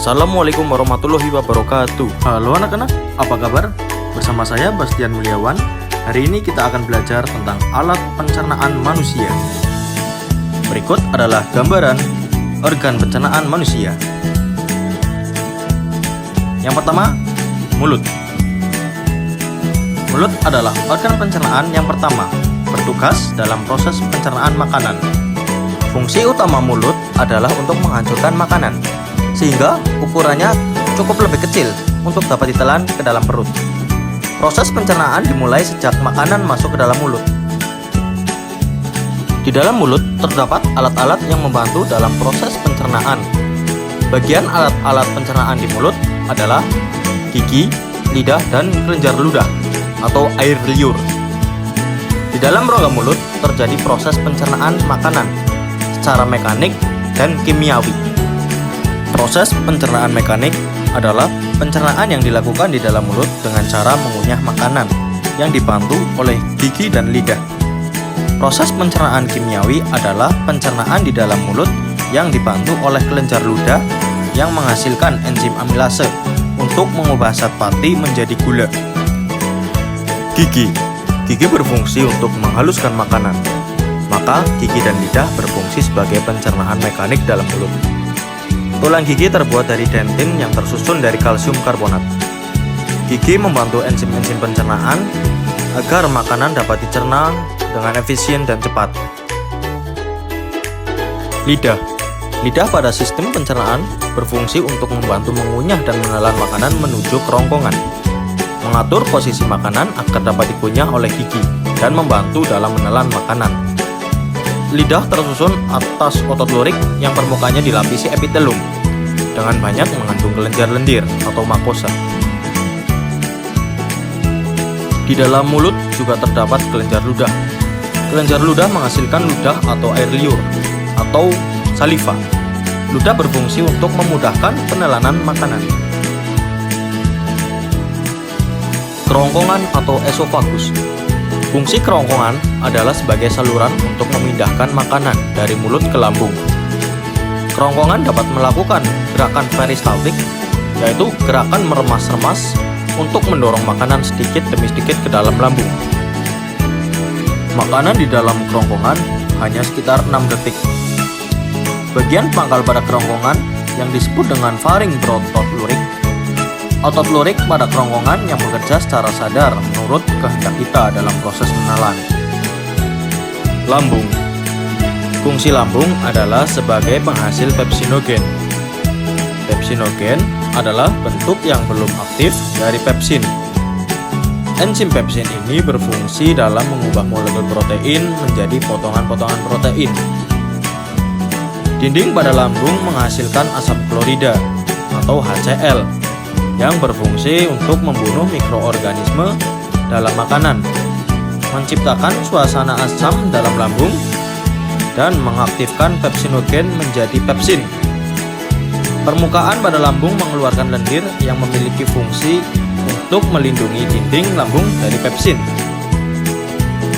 Assalamualaikum warahmatullahi wabarakatuh. Halo anak-anak, apa kabar? Bersama saya Bastian Mulyawan. Hari ini kita akan belajar tentang alat pencernaan manusia. Berikut adalah gambaran organ pencernaan manusia. Yang pertama, mulut. Mulut adalah organ pencernaan yang pertama, bertugas dalam proses pencernaan makanan. Fungsi utama mulut adalah untuk menghancurkan makanan, sehingga ukurannya cukup lebih kecil untuk dapat ditelan ke dalam perut. Proses pencernaan dimulai sejak makanan masuk ke dalam mulut. Di dalam mulut terdapat alat-alat yang membantu dalam proses pencernaan. Bagian alat-alat pencernaan di mulut adalah gigi, lidah, dan kelenjar ludah atau air liur. Di dalam rongga mulut terjadi proses pencernaan makanan secara mekanik dan kimiawi. Proses pencernaan mekanik adalah pencernaan yang dilakukan di dalam mulut dengan cara mengunyah makanan yang dibantu oleh gigi dan lidah. Proses pencernaan kimiawi adalah pencernaan di dalam mulut yang dibantu oleh kelenjar ludah yang menghasilkan enzim amilase untuk mengubah zat pati menjadi gula. Gigi berfungsi untuk menghaluskan makanan, maka gigi dan lidah berfungsi sebagai pencernaan mekanik dalam mulut. Tulang gigi terbuat dari dentin yang tersusun dari kalsium karbonat. Gigi membantu enzim-enzim pencernaan agar makanan dapat dicerna dengan efisien dan cepat. Lidah pada sistem pencernaan berfungsi untuk membantu mengunyah dan menelan makanan menuju kerongkongan, mengatur posisi makanan agar dapat dikunyah oleh gigi, dan membantu dalam menelan makanan. Lidah tersusun atas otot lurik yang permukaannya dilapisi epitelum dengan banyak mengandung kelenjar lendir atau makosa. Di dalam mulut juga terdapat kelenjar ludah. Kelenjar ludah menghasilkan ludah atau air liur atau saliva. Ludah berfungsi untuk memudahkan penelanan makanan. Kerongkongan atau esofagus. Fungsi kerongkongan adalah sebagai saluran untuk memindahkan makanan dari mulut ke lambung. Kerongkongan dapat melakukan gerakan peristaltik, yaitu gerakan meremas-remas untuk mendorong makanan sedikit demi sedikit ke dalam lambung. Makanan di dalam kerongkongan hanya sekitar 6 detik. Bagian pangkal pada kerongkongan yang disebut dengan faring berotot lurik. Otot lurik pada kerongkongan yang bekerja secara sadar menurut kehendak kita dalam proses menelan. Lambung. Fungsi lambung adalah sebagai penghasil pepsinogen. Pepsinogen adalah bentuk yang belum aktif dari pepsin. Enzim pepsin ini berfungsi dalam mengubah molekul protein menjadi potongan-potongan protein. Dinding pada lambung menghasilkan asam klorida atau HCl yang berfungsi untuk membunuh mikroorganisme dalam makanan, menciptakan suasana asam dalam lambung, dan mengaktifkan pepsinogen menjadi pepsin. Permukaan pada lambung mengeluarkan lendir yang memiliki fungsi untuk melindungi dinding lambung dari pepsin.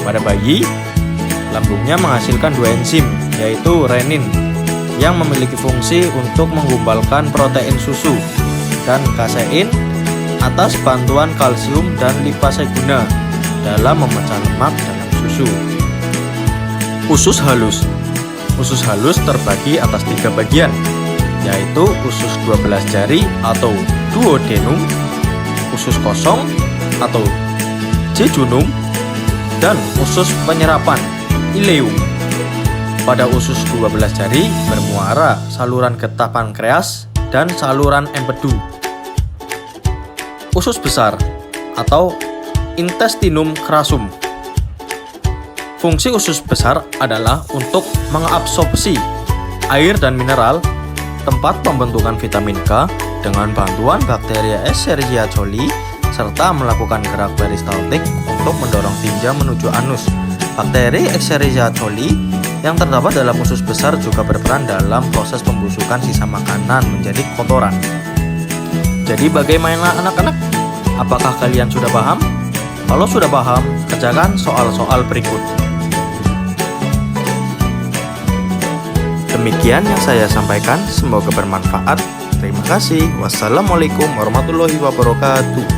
Pada bayi, lambungnya menghasilkan 2 enzim, yaitu renin, yang memiliki fungsi untuk menggumbalkan protein susu, dan kasein atas bantuan kalsium dan lipase guna dalam memecah lemak dalam susu. Usus halus. Usus halus terbagi atas 3 bagian, yaitu usus 12 jari atau duodenum, usus kosong atau jejunum, dan usus penyerapan ileum. Pada usus 12 jari bermuara saluran getah pankreas dan saluran empedu. Usus besar atau intestinum crassum. Fungsi usus besar adalah untuk mengabsorpsi air dan mineral, tempat pembentukan vitamin K dengan bantuan bakteria Escherichia coli, serta melakukan gerak peristaltik untuk mendorong tinja menuju anus. Bakteri Escherichia coli yang terdapat dalam usus besar juga berperan dalam proses pembusukan sisa makanan menjadi kotoran. Jadi bagaimana anak-anak? Apakah kalian sudah paham? Kalau sudah paham, kerjakan soal-soal berikut. Demikian yang saya sampaikan, semoga bermanfaat. Terima kasih. Wassalamualaikum warahmatullahi wabarakatuh.